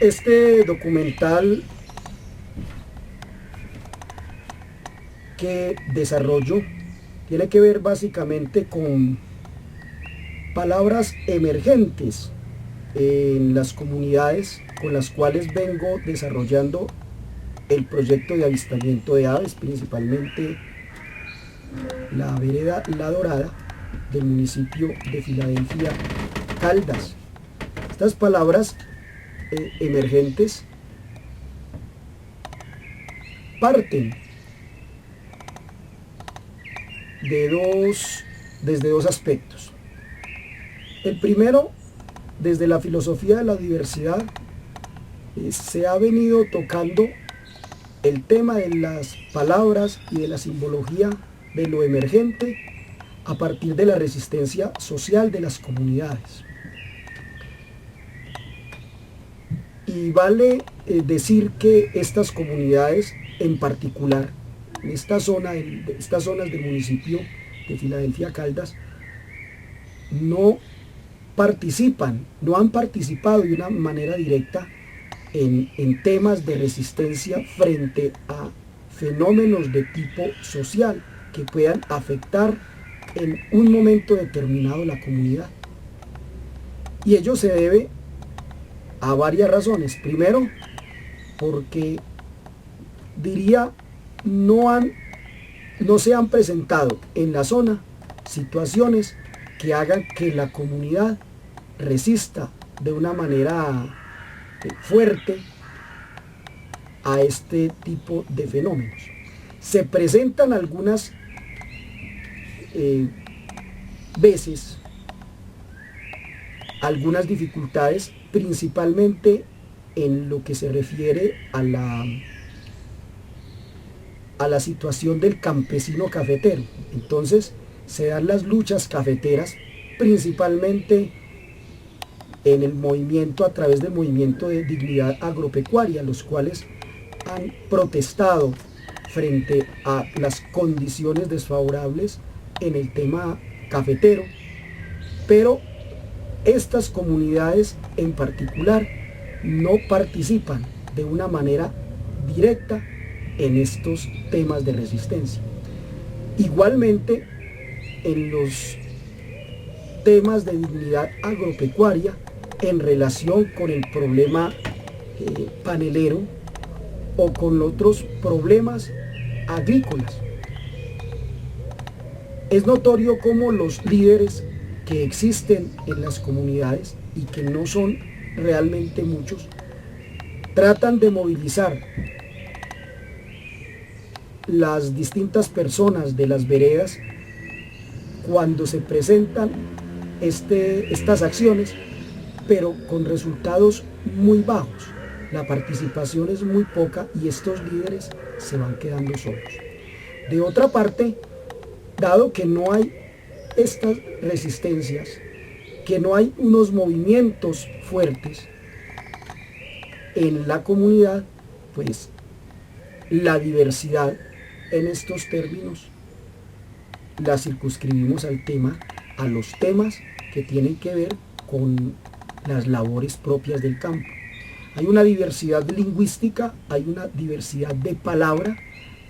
Este documental que desarrollo tiene que ver básicamente con palabras emergentes en las comunidades con las cuales vengo desarrollando el proyecto de avistamiento de aves, principalmente la vereda La Dorada del municipio de Filadelfia, Caldas. Estas palabras emergentes parten desde dos aspectos. El primero, desde la filosofía de la diversidad, se ha venido tocando el tema de las palabras y de la simbología de lo emergente a partir de la resistencia social de las comunidades. Y vale decir que estas comunidades en particular, en estas zonas del municipio de Filadelfia, Caldas, no han participado de una manera directa en temas de resistencia frente a fenómenos de tipo social que puedan afectar en un momento determinado la comunidad. Y ello se debe a varias razones. Primero, porque diría no se han presentado en la zona situaciones que hagan que la comunidad resista de una manera fuerte a este tipo de fenómenos. Se presentan algunas veces algunas dificultades, principalmente en lo que se refiere a la situación del campesino cafetero. Entonces se dan las luchas cafeteras principalmente en el movimiento, a través del movimiento de dignidad agropecuaria, los cuales han protestado frente a las condiciones desfavorables en el tema cafetero, pero estas comunidades en particular no participan de una manera directa en estos temas de resistencia. Igualmente, en los temas de dignidad agropecuaria, en relación con el problema panelero o con otros problemas agrícolas. Es notorio cómo los líderes que existen en las comunidades, y que no son realmente muchos, tratan de movilizar las distintas personas de las veredas cuando se presentan estas acciones, pero con resultados muy bajos. La participación es muy poca y estos líderes se van quedando solos. De otra parte, dado que no hay estas resistencias, que no hay unos movimientos fuertes en la comunidad, pues la diversidad en estos términos la circunscribimos a los temas que tienen que ver con las labores propias del campo. Hay una diversidad lingüística, hay una diversidad de palabra,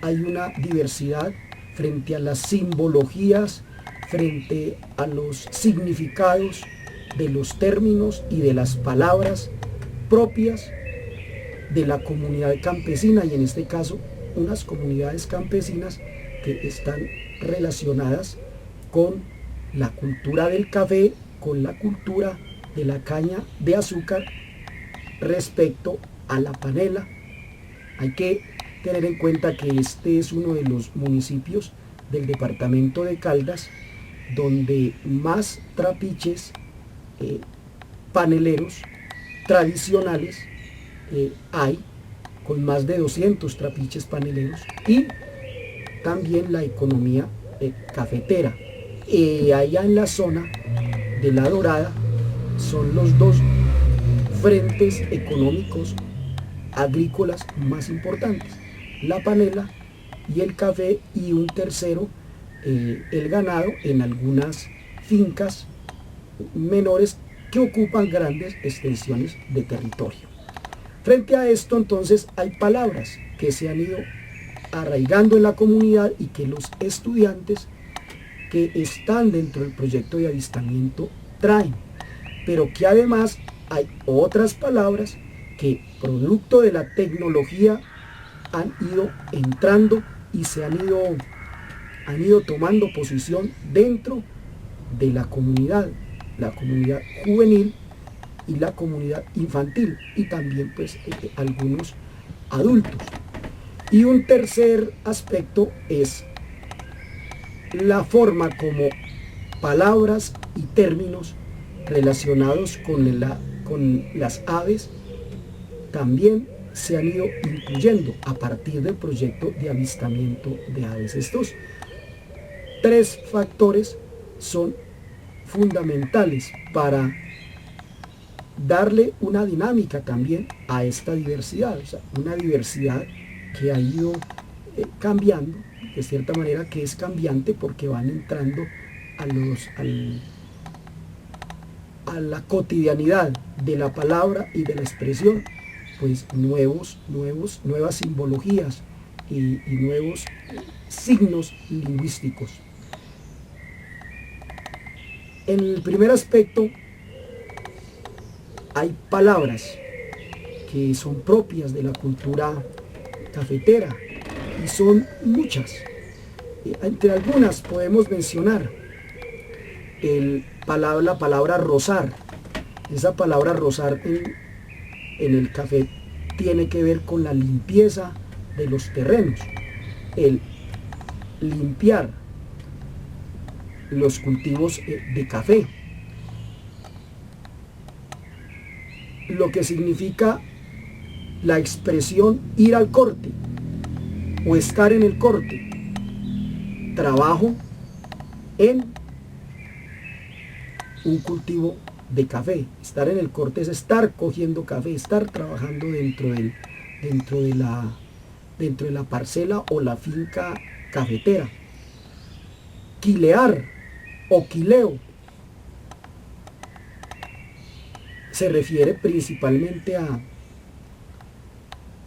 hay una diversidad frente a las simbologías, frente a los significados de los términos y de las palabras propias de la comunidad campesina, y en este caso unas comunidades campesinas que están relacionadas con la cultura del café, con la cultura de la caña de azúcar respecto a la panela. Hay que tener en cuenta que este es uno de los municipios del departamento de Caldas donde más trapiches paneleros tradicionales hay, con más de 200 trapiches paneleros, y también la economía cafetera. Allá en la zona de La Dorada son los dos frentes económicos agrícolas más importantes, la panela y el café, y un tercero el ganado en algunas fincas menores que ocupan grandes extensiones de territorio. Frente a esto, entonces, hay palabras que se han ido arraigando en la comunidad y que los estudiantes que están dentro del proyecto de avistamiento traen, pero que además hay otras palabras que, producto de la tecnología, han ido entrando y se han ido tomando posición dentro de la comunidad juvenil y la comunidad infantil, y también pues algunos adultos. Y un tercer aspecto es la forma como palabras y términos relacionados con las aves también se han ido incluyendo a partir del proyecto de avistamiento de aves. Estos tres factores son fundamentales para darle una dinámica también a esta diversidad, o sea, una diversidad que ha ido cambiando, de cierta manera que es cambiante porque van entrando a la cotidianidad de la palabra y de la expresión, pues nuevas simbologías y nuevos signos lingüísticos. En el primer aspecto, hay palabras que son propias de la cultura cafetera y son muchas. Entre algunas podemos mencionar la palabra rozar. Esa palabra rozar en el café tiene que ver con la limpieza de los terrenos, el limpiar los cultivos de café, lo que significa la expresión ir al corte o estar en el corte, trabajo en un cultivo de café. Estar en el corte es estar cogiendo café, estar trabajando dentro de la parcela o la finca cafetera. Quilear o quileo se refiere principalmente a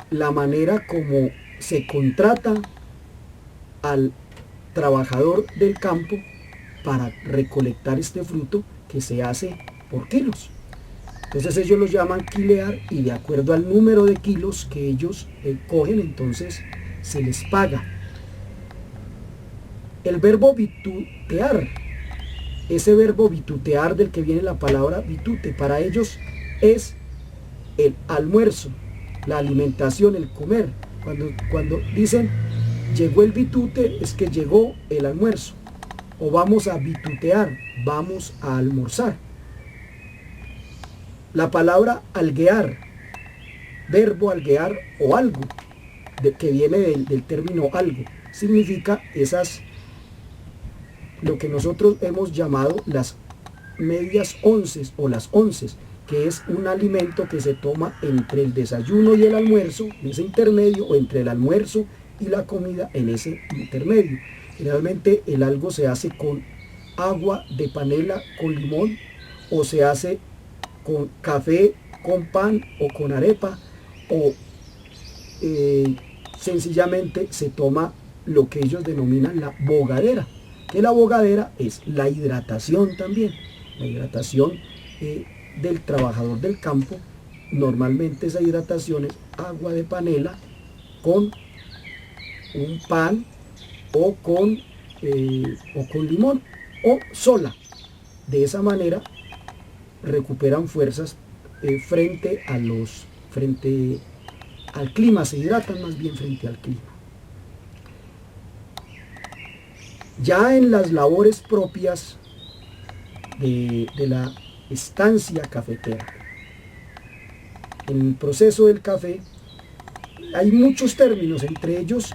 la manera como se contrata al trabajador del campo para recolectar este fruto que se hace por kilos. Entonces ellos los llaman quilear y de acuerdo al número de kilos que ellos cogen, entonces se les paga. El verbo bitutear, ese verbo bitutear del que viene la palabra bitute, para ellos es el almuerzo, la alimentación, el comer. Cuando dicen llegó el bitute, es que llegó el almuerzo. O vamos a bitutear, vamos a almorzar. La palabra alguear, verbo alguear o algo, que viene del término algo, significa lo que nosotros hemos llamado las medias onces o las onces, que es un alimento que se toma entre el desayuno y el almuerzo, en ese intermedio, o entre el almuerzo y la comida, en ese intermedio. Generalmente el algo se hace con agua de panela con limón, o se hace con café, con pan o con arepa, o sencillamente se toma lo que ellos denominan la bogadera, que la bogadera es la hidratación también, la hidratación del trabajador del campo. Normalmente esa hidratación es agua de panela con un pan o con limón o sola. De esa manera recuperan fuerzas frente al clima, se hidratan más bien frente al clima. Ya en las labores propias de la estancia cafetera, en el proceso del café, hay muchos términos, entre ellos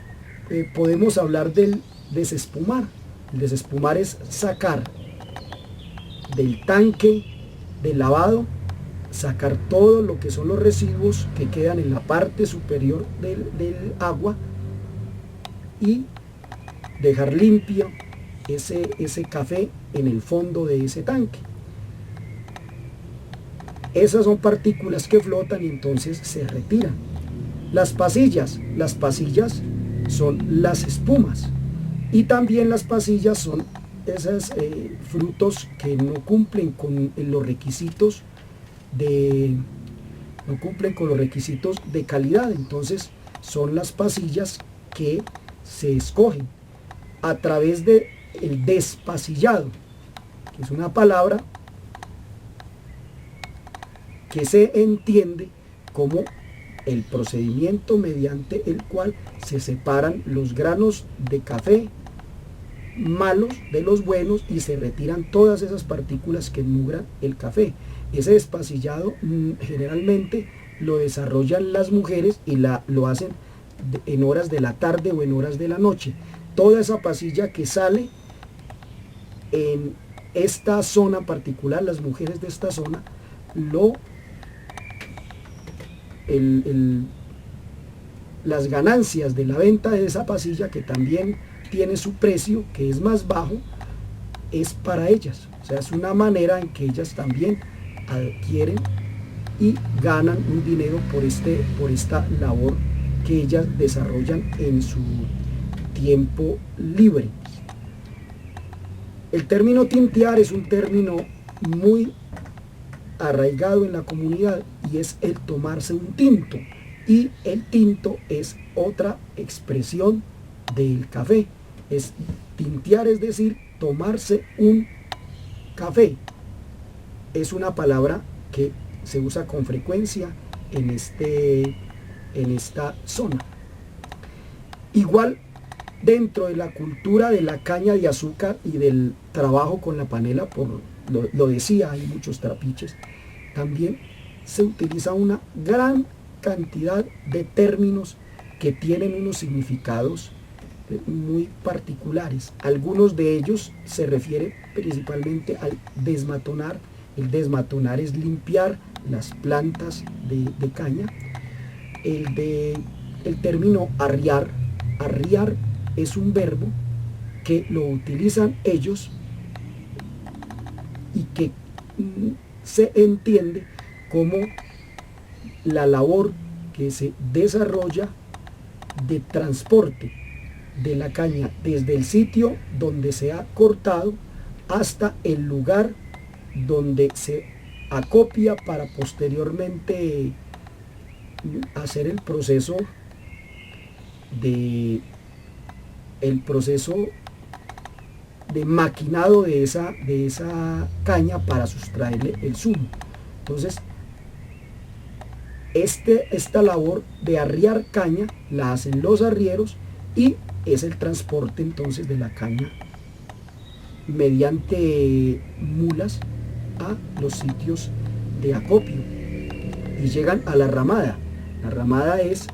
podemos hablar del desespumar. El desespumar es sacar del tanque de lavado, sacar todo lo que son los residuos que quedan en la parte superior del agua y dejar limpio ese café en el fondo de ese tanque. Esas son partículas que flotan y entonces se retiran. Las pasillas son las espumas, y también las pasillas son esos frutos que no cumplen con los requisitos de calidad. Entonces son las pasillas que se escogen a través de el despasillado, que es una palabra que se entiende como el procedimiento mediante el cual se separan los granos de café malos de los buenos y se retiran todas esas partículas que nublan el café. Ese despasillado generalmente lo desarrollan las mujeres y lo hacen en horas de la tarde o en horas de la noche. Toda esa pasilla que sale en esta zona particular, las mujeres de esta zona, las ganancias de la venta de esa pasilla, que también tiene su precio, que es más bajo, es para ellas. O sea, es una manera en que ellas también adquieren y ganan un dinero por esta labor que ellas desarrollan en su tiempo libre. El término tintear es un término muy arraigado en la comunidad y es el tomarse un tinto, y el tinto es otra expresión del café. Es tintear, es decir, tomarse un café. Es una palabra que se usa con frecuencia en esta zona. Igual, dentro de la cultura de la caña de azúcar y del trabajo con la panela, lo decía, hay muchos trapiches, también se utiliza una gran cantidad de términos que tienen unos significados muy particulares. Algunos de ellos se refieren principalmente al desmatonar. El desmatonar es limpiar las plantas de caña. El término arriar es un verbo que lo utilizan ellos y que se entiende como la labor que se desarrolla de transporte de la caña desde el sitio donde se ha cortado hasta el lugar donde se acopia para posteriormente hacer el proceso de maquinado de esa caña para sustraerle el zumo. Entonces, esta labor de arriar caña la hacen los arrieros, y es el transporte entonces de la caña mediante mulas a los sitios de acopio y llegan a la ramada. La ramada es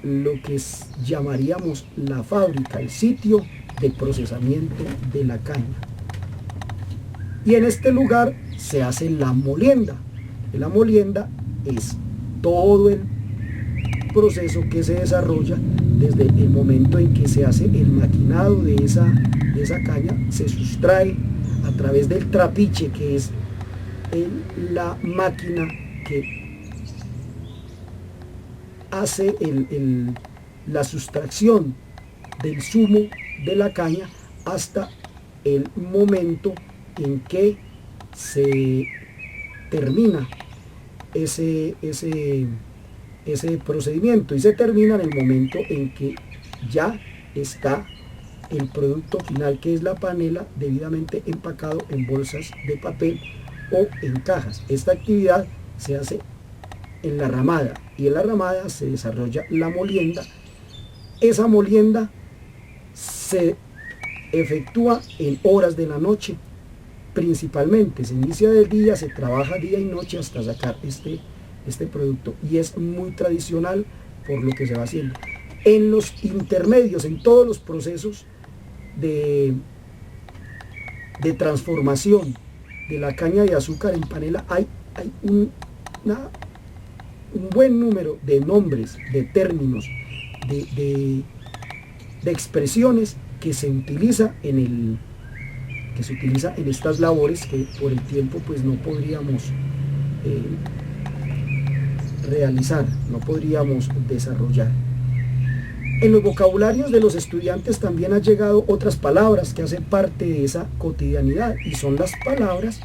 lo que llamaríamos la fábrica, el sitio de procesamiento de la caña. Y en este lugar se hace la molienda. La molienda es todo el proceso que se desarrolla desde el momento en que se hace el maquinado de esa caña, se sustrae a través del trapiche, que es la máquina que hace la sustracción del zumo de la caña, hasta el momento en que se termina ese procedimiento, y se termina en el momento en que ya está el producto final, que es la panela, debidamente empacado en bolsas de papel o en cajas. Esta actividad se hace en la ramada, y en la ramada se desarrolla la molienda. Esa molienda se efectúa en horas de la noche, principalmente. Se inicia del día, se trabaja día y noche hasta sacar este producto, y es muy tradicional por lo que se va haciendo. En los intermedios, en todos los procesos de transformación de la caña de azúcar en panela, hay un buen número de nombres, de términos, de expresiones que se utiliza en que se utiliza en estas labores que por el tiempo pues no podríamos realizar, no podríamos desarrollar. En los vocabularios de los estudiantes también han llegado otras palabras que hacen parte de esa cotidianidad, y son las palabras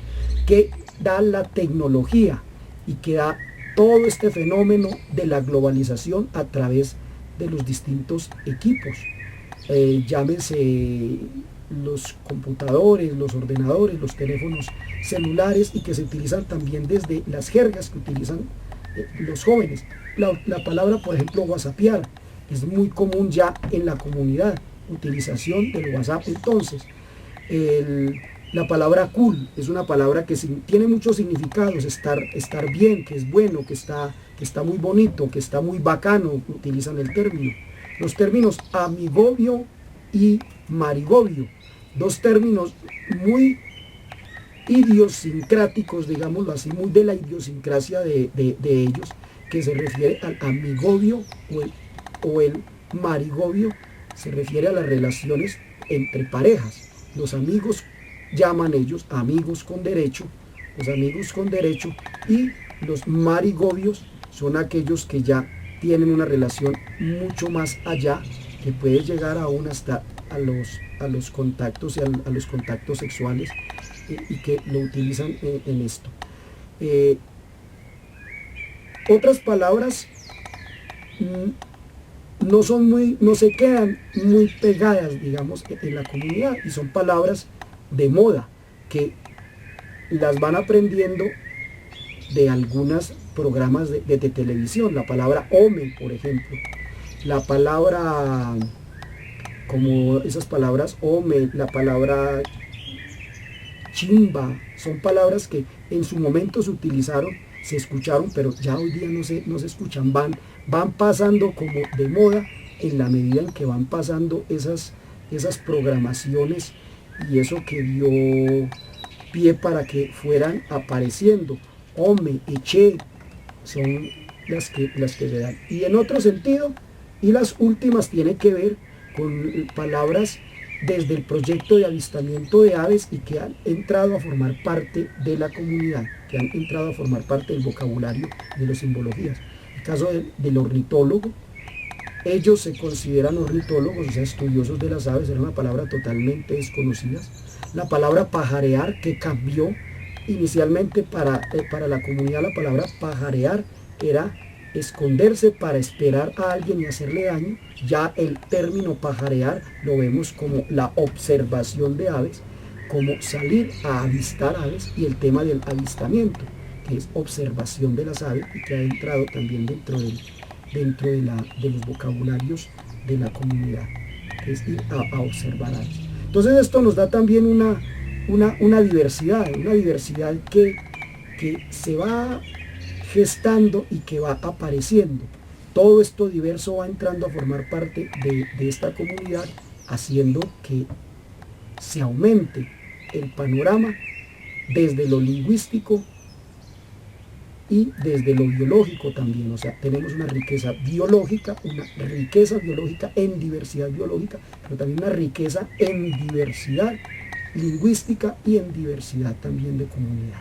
que da la tecnología y que da todo este fenómeno de la globalización a través de los distintos equipos. Llámense los computadores, los ordenadores, los teléfonos celulares, y que se utilizan también desde las jergas que utilizan los jóvenes. La palabra, por ejemplo, whatsappear, es muy común ya en la comunidad, utilización del WhatsApp. Entonces, la palabra cool es una palabra que tiene muchos significados: estar bien, que es bueno, que está muy bonito, que está muy bacano, utilizan el término. Los términos amigobio y marigobio, dos términos muy idiosincráticos, digámoslo así, muy de la idiosincrasia de ellos, que se refiere al amigobio o el marigobio, se refiere a las relaciones entre parejas. Los amigos llaman ellos amigos con derecho, los amigos con derecho, y los marigobios son aquellos que ya tienen una relación mucho más allá, que puede llegar aún hasta a los contactos y a los contactos sexuales, y que lo utilizan en esto. Otras palabras no se quedan muy pegadas, digamos, en la comunidad, y son palabras de moda que las van aprendiendo de algunos programas de televisión. La palabra home, por ejemplo, la palabra, como esas palabras home, la palabra chimba, son palabras que en su momento se utilizaron, se escucharon, pero ya hoy día no se escuchan, van pasando como de moda en la medida en que van pasando esas programaciones, y eso que dio pie para que fueran apareciendo. Home, eche, son las que se dan. Y en otro sentido, y las últimas tienen que ver con palabras desde el proyecto de avistamiento de aves, y que han entrado a formar parte de la comunidad, que han entrado a formar parte del vocabulario de las simbologías. El caso del ornitólogo, ellos se consideran ornitólogos, o sea, estudiosos de las aves, era una palabra totalmente desconocida. La palabra pajarear, que cambió inicialmente para la comunidad, la palabra pajarear era esconderse para esperar a alguien y hacerle daño. Ya el término pajarear lo vemos como la observación de aves, como salir a avistar aves, y el tema del avistamiento, que es observación de las aves, y que ha entrado también dentro de los vocabularios de la comunidad, que es ir a observar aves. Entonces esto nos da también una diversidad que se va gestando y que va apareciendo. Todo esto diverso va entrando a formar parte de esta comunidad, haciendo que se aumente el panorama desde lo lingüístico y desde lo biológico también. O sea, tenemos una riqueza biológica en diversidad biológica, pero también una riqueza en diversidad lingüística y en diversidad también de comunidad.